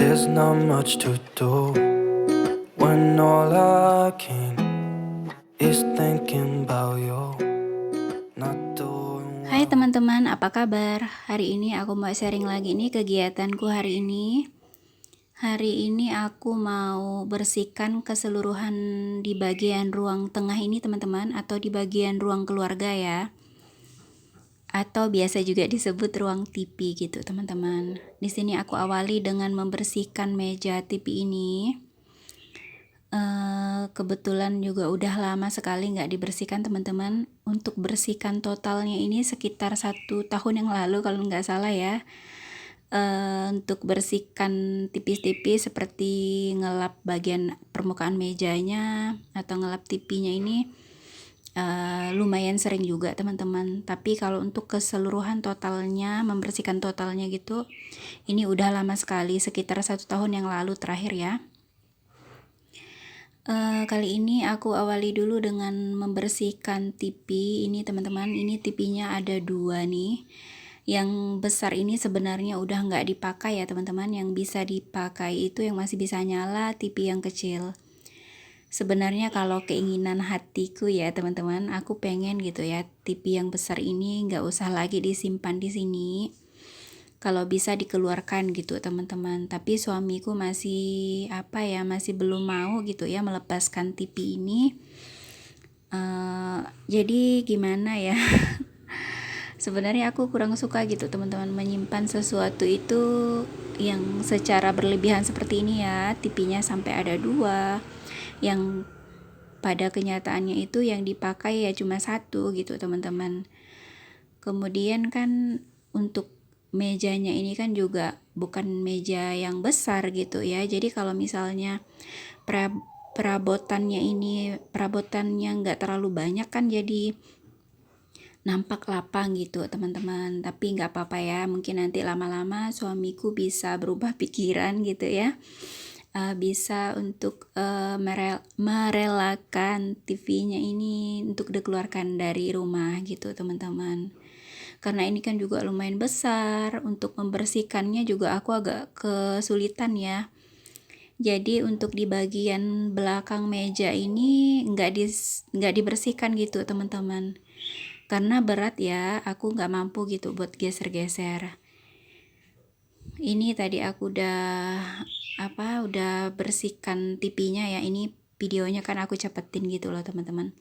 There's not much to do when all I can is thinking about you. Not doing Hai well. teman-teman, apa kabar? Hari ini aku mau sharing lagi nih kegiatanku hari ini. Hari ini aku mau bersihkan keseluruhan di bagian ruang tengah ini teman-teman, atau di bagian ruang keluarga ya. Atau biasa juga disebut ruang TV gitu teman-teman. Di sini aku awali dengan membersihkan meja TV ini. Kebetulan juga udah lama sekali nggak dibersihkan teman-teman. Untuk bersihkan totalnya ini sekitar 1 tahun yang lalu kalau nggak salah ya. Untuk bersihkan tipis-tipis seperti ngelap bagian permukaan mejanya atau ngelap TV-nya ini lumayan sering juga teman-teman. Tapi kalau untuk keseluruhan totalnya, membersihkan totalnya gitu, ini udah lama sekali, sekitar 1 tahun yang lalu terakhir ya. Kali ini aku awali dulu dengan membersihkan TV ini teman-teman. Ini TV-nya ada 2 nih. Yang besar ini sebenarnya udah nggak dipakai ya teman-teman. Yang bisa dipakai itu yang masih bisa nyala, TV yang kecil. Sebenarnya kalau keinginan hatiku ya teman-teman, aku pengen gitu ya TV yang besar ini nggak usah lagi disimpan di sini. Kalau bisa dikeluarkan gitu teman-teman, tapi suamiku masih masih belum mau gitu ya melepaskan TV ini. Jadi gimana ya, sebenarnya aku kurang suka gitu teman-teman menyimpan sesuatu itu yang secara berlebihan seperti ini ya. TV-nya sampai ada 2, yang pada kenyataannya itu yang dipakai ya cuma 1 gitu teman-teman. Kemudian kan untuk mejanya ini kan juga bukan meja yang besar gitu ya. Jadi kalau misalnya perabotannya nggak terlalu banyak kan jadi nampak lapang gitu teman-teman. Tapi nggak apa-apa ya, mungkin nanti lama-lama suamiku bisa berubah pikiran gitu ya. Bisa untuk merelakan TV-nya ini untuk dikeluarkan dari rumah gitu teman-teman. Karena ini kan juga lumayan besar, untuk membersihkannya juga aku agak kesulitan ya. Jadi untuk di bagian belakang meja ini nggak dibersihkan gitu teman-teman. Karena berat ya, aku nggak mampu gitu buat geser-geser. Ini tadi aku udah bersihkan TV-nya ya. Ini videonya kan aku cepetin gitu loh teman-teman.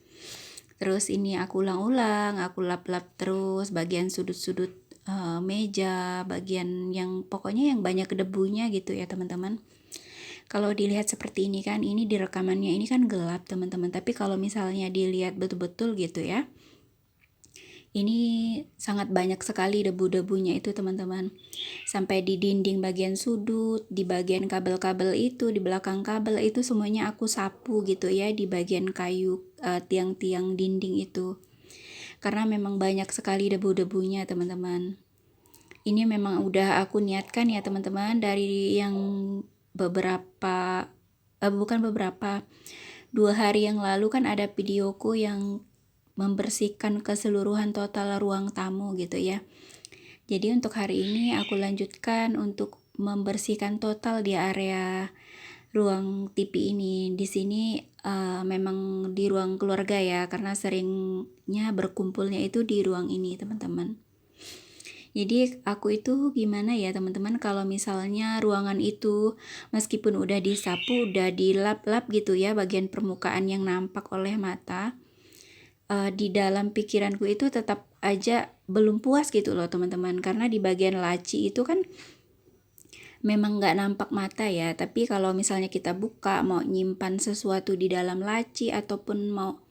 Terus ini aku ulang-ulang, aku lap-lap terus bagian sudut-sudut meja, bagian yang pokoknya yang banyak debunya gitu ya teman-teman. Kalau dilihat seperti ini kan, ini di rekamannya ini kan gelap teman-teman. Tapi kalau misalnya dilihat betul-betul gitu ya, ini sangat banyak sekali debu-debunya itu teman-teman. Sampai di dinding bagian sudut, di bagian kabel-kabel itu, di belakang kabel itu semuanya aku sapu gitu ya, di bagian kayu tiang-tiang dinding itu. Karena memang banyak sekali debu-debunya teman-teman. Ini memang udah aku niatkan ya teman-teman dari yang bukan beberapa, 2 hari yang lalu kan ada videoku yang membersihkan keseluruhan total ruang tamu gitu ya. Jadi untuk hari ini aku lanjutkan untuk membersihkan total di area ruang TV ini. Di sini memang di ruang keluarga ya, karena seringnya berkumpulnya itu di ruang ini teman-teman. Jadi aku itu gimana ya teman-teman, kalau misalnya ruangan itu meskipun udah disapu, udah dilap-lap gitu ya bagian permukaan yang nampak oleh mata, di dalam pikiranku itu tetap aja belum puas gitu loh teman-teman. Karena di bagian laci itu kan memang nggak nampak mata ya, tapi kalau misalnya kita buka mau nyimpan sesuatu di dalam laci ataupun mau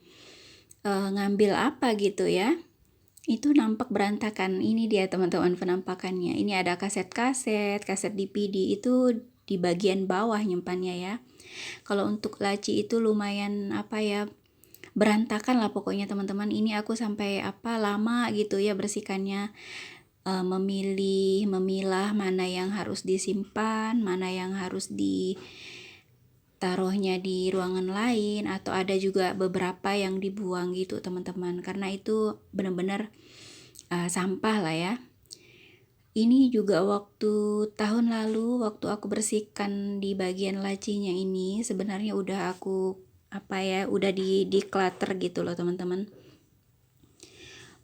ngambil apa gitu ya, itu nampak berantakan. Ini dia teman-teman penampakannya. Ini ada kaset DVD itu di bagian bawah nyimpannya ya. Kalau untuk laci itu lumayan berantakan lah pokoknya teman-teman. Ini aku sampai lama gitu ya bersihkannya, memilah mana yang harus disimpan, mana yang harus ditaruhnya di ruangan lain, atau ada juga beberapa yang dibuang gitu teman-teman. Karena itu benar-benar sampah lah ya. Ini juga waktu tahun lalu, waktu aku bersihkan di bagian lacinya ini, sebenarnya udah aku udah di clutter gitu loh teman-teman.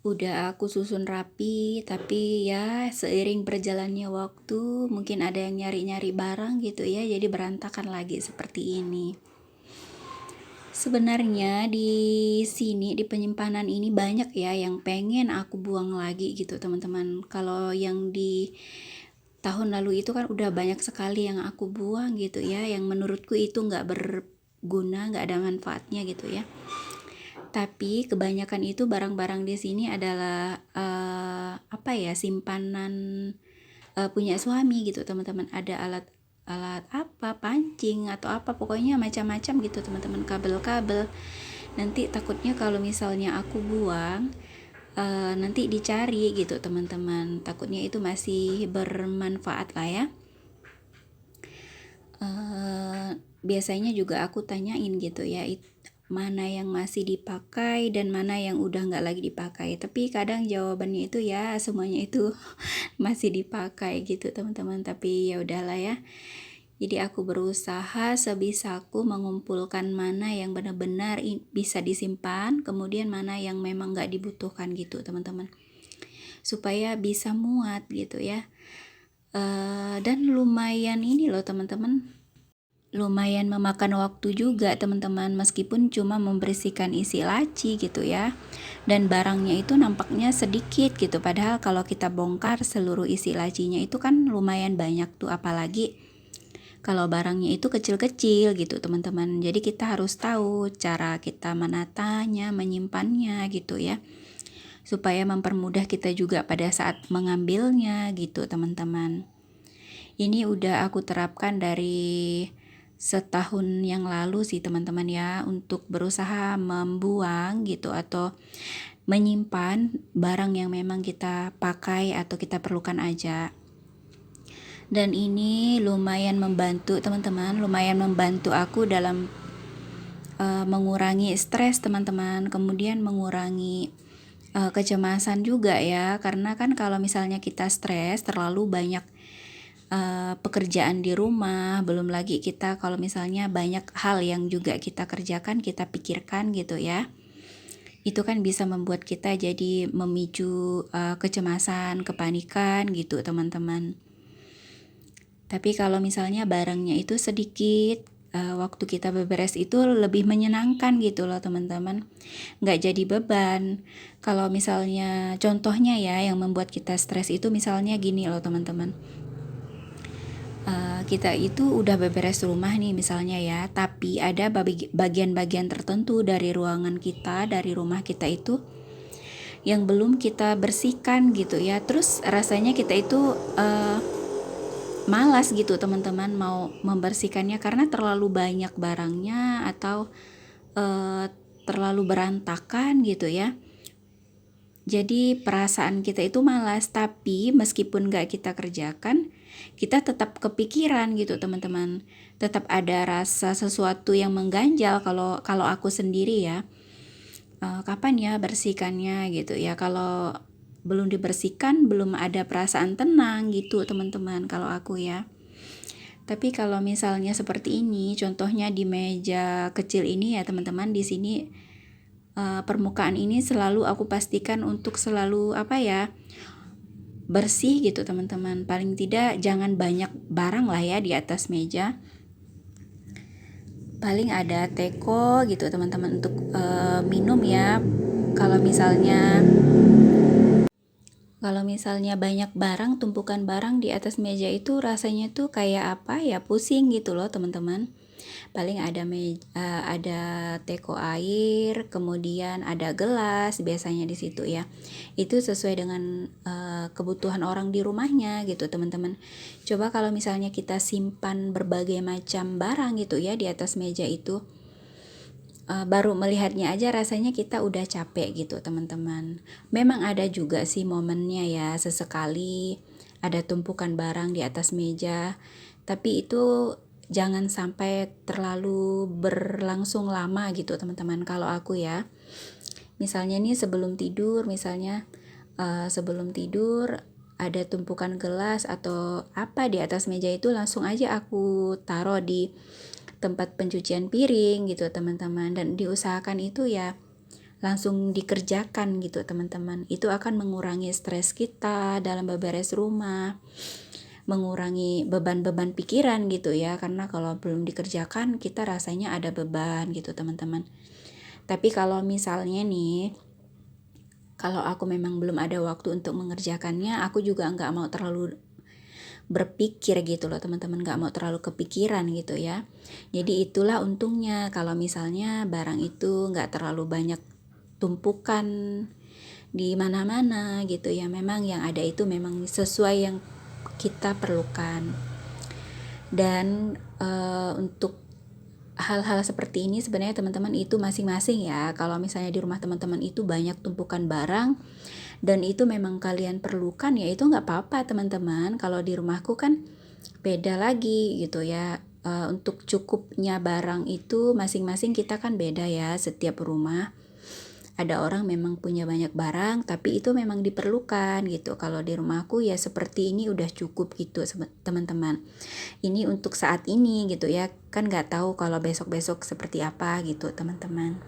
Udah aku susun rapi, tapi ya seiring berjalannya waktu, mungkin ada yang nyari-nyari barang gitu ya, jadi berantakan lagi seperti ini. Sebenarnya di sini di penyimpanan ini banyak ya yang pengen aku buang lagi gitu teman-teman. Kalau yang di tahun lalu itu kan udah banyak sekali yang aku buang gitu ya, yang menurutku itu nggak berguna, nggak ada manfaatnya gitu ya. Tapi kebanyakan itu barang-barang di sini adalah simpanan punya suami gitu teman-teman. Ada alat pancing atau apa, pokoknya macam-macam gitu teman-teman, kabel-kabel. Nanti takutnya kalau misalnya aku buang nanti dicari gitu teman-teman, takutnya itu masih bermanfaat lah ya. Biasanya juga aku tanyain gitu ya, mana yang masih dipakai dan mana yang udah nggak lagi dipakai, tapi kadang jawabannya itu ya semuanya itu masih dipakai gitu teman-teman. Tapi ya udahlah ya, jadi aku berusaha sebisaku mengumpulkan mana yang benar-benar bisa disimpan, kemudian mana yang memang nggak dibutuhkan gitu teman-teman, supaya bisa muat gitu ya. Dan lumayan ini loh teman-teman, lumayan memakan waktu juga teman-teman, meskipun cuma membersihkan isi laci gitu ya, dan barangnya itu nampaknya sedikit gitu, padahal kalau kita bongkar seluruh isi lacinya itu kan lumayan banyak tuh, apalagi kalau barangnya itu kecil-kecil gitu teman-teman. Jadi kita harus tahu cara kita menatanya, menyimpannya gitu ya, supaya mempermudah kita juga pada saat mengambilnya gitu teman-teman. Ini udah aku terapkan dari setahun yang lalu sih teman-teman ya, untuk berusaha membuang gitu atau menyimpan barang yang memang kita pakai atau kita perlukan aja. Dan ini lumayan membantu teman-teman, lumayan membantu aku dalam mengurangi stres teman-teman, kemudian mengurangi kecemasan juga ya, karena kan kalau misalnya kita stres terlalu banyak pekerjaan di rumah, belum lagi kita kalau misalnya banyak hal yang juga kita kerjakan, kita pikirkan gitu ya, itu kan bisa membuat kita jadi memicu kecemasan, kepanikan gitu teman-teman. Tapi kalau misalnya barangnya itu sedikit, waktu kita beberes itu lebih menyenangkan gitu loh teman-teman, nggak jadi beban. Kalau misalnya contohnya ya yang membuat kita stres itu misalnya gini loh teman-teman, kita itu udah beberes rumah nih misalnya ya, tapi ada bagian-bagian tertentu dari ruangan kita, dari rumah kita itu yang belum kita bersihkan gitu ya, terus rasanya kita itu malas gitu teman-teman mau membersihkannya karena terlalu banyak barangnya atau terlalu berantakan gitu ya. Jadi perasaan kita itu malas, tapi meskipun gak kita kerjakan, kita tetap kepikiran gitu teman-teman. Tetap ada rasa sesuatu yang mengganjal kalau aku sendiri ya. Kapan ya bersihkannya gitu ya. Kalau belum dibersihkan, belum ada perasaan tenang gitu teman-teman kalau aku ya. Tapi kalau misalnya seperti ini, contohnya di meja kecil ini ya teman-teman, di sini permukaan ini selalu aku pastikan untuk selalu bersih gitu teman-teman. Paling tidak jangan banyak barang lah ya di atas meja. Paling ada teko gitu teman-teman untuk minum ya. Kalau misalnya banyak barang, tumpukan barang di atas meja itu rasanya tuh kayak pusing gitu loh teman-teman. Paling ada teko air, kemudian ada gelas biasanya di situ ya. Itu sesuai dengan kebutuhan orang di rumahnya gitu teman-teman. Coba kalau misalnya kita simpan berbagai macam barang gitu ya di atas meja itu, baru melihatnya aja rasanya kita udah capek gitu teman-teman. Memang ada juga sih momennya ya, sesekali ada tumpukan barang di atas meja, tapi itu jangan sampai terlalu berlangsung lama gitu teman-teman kalau aku ya. Misalnya nih sebelum tidur ada tumpukan gelas atau apa di atas meja itu langsung aja aku taruh di tempat pencucian piring gitu teman-teman, dan diusahakan itu ya langsung dikerjakan gitu teman-teman. Itu akan mengurangi stres kita dalam beberes rumah, mengurangi beban-beban pikiran gitu ya, karena kalau belum dikerjakan kita rasanya ada beban gitu teman-teman. Tapi kalau misalnya nih, kalau aku memang belum ada waktu untuk mengerjakannya, aku juga nggak mau terlalu berpikir gitu loh teman-teman, nggak mau terlalu kepikiran gitu ya. Jadi itulah untungnya kalau misalnya barang itu nggak terlalu banyak tumpukan di mana-mana gitu ya. Memang yang ada itu memang sesuai yang kita perlukan. Dan untuk hal-hal seperti ini sebenarnya teman-teman itu masing-masing ya. Kalau misalnya di rumah teman-teman itu banyak tumpukan barang dan itu memang kalian perlukan, ya itu nggak apa-apa teman-teman. Kalau di rumahku kan beda lagi gitu ya. Untuk cukupnya barang itu masing-masing kita kan beda ya, setiap rumah. Ada orang memang punya banyak barang tapi itu memang diperlukan gitu. Kalau di rumahku ya seperti ini udah cukup gitu teman-teman. Ini untuk saat ini gitu ya, kan nggak tahu kalau besok-besok seperti apa gitu teman-teman.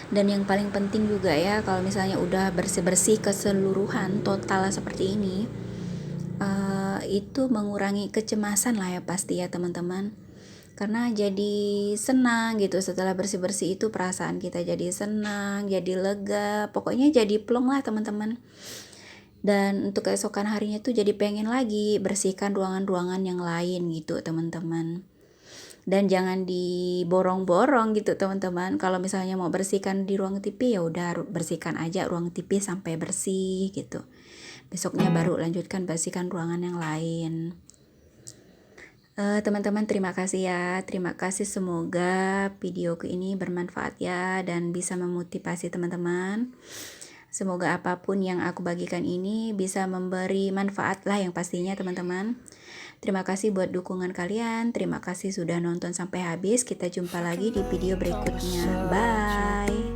Dan yang paling penting juga ya, kalau misalnya udah bersih-bersih keseluruhan total seperti ini, itu mengurangi kecemasan lah ya pasti ya teman-teman. Karena jadi senang gitu setelah bersih-bersih itu, perasaan kita jadi senang, jadi lega, pokoknya jadi plong lah teman-teman. Dan untuk keesokan harinya tuh jadi pengen lagi bersihkan ruangan-ruangan yang lain gitu teman-teman. Dan jangan diborong-borong gitu teman-teman. Kalau misalnya mau bersihkan di ruang TV, ya udah bersihkan aja ruang TV sampai bersih gitu. Besoknya baru lanjutkan bersihkan ruangan yang lain. Teman-teman terima kasih ya. Terima kasih, semoga videoku ini bermanfaat ya dan bisa memotivasi teman-teman. Semoga apapun yang aku bagikan ini bisa memberi manfaat lah yang pastinya teman-teman. Terima kasih buat dukungan kalian. Terima kasih sudah nonton sampai habis. Kita jumpa lagi di video berikutnya. Bye.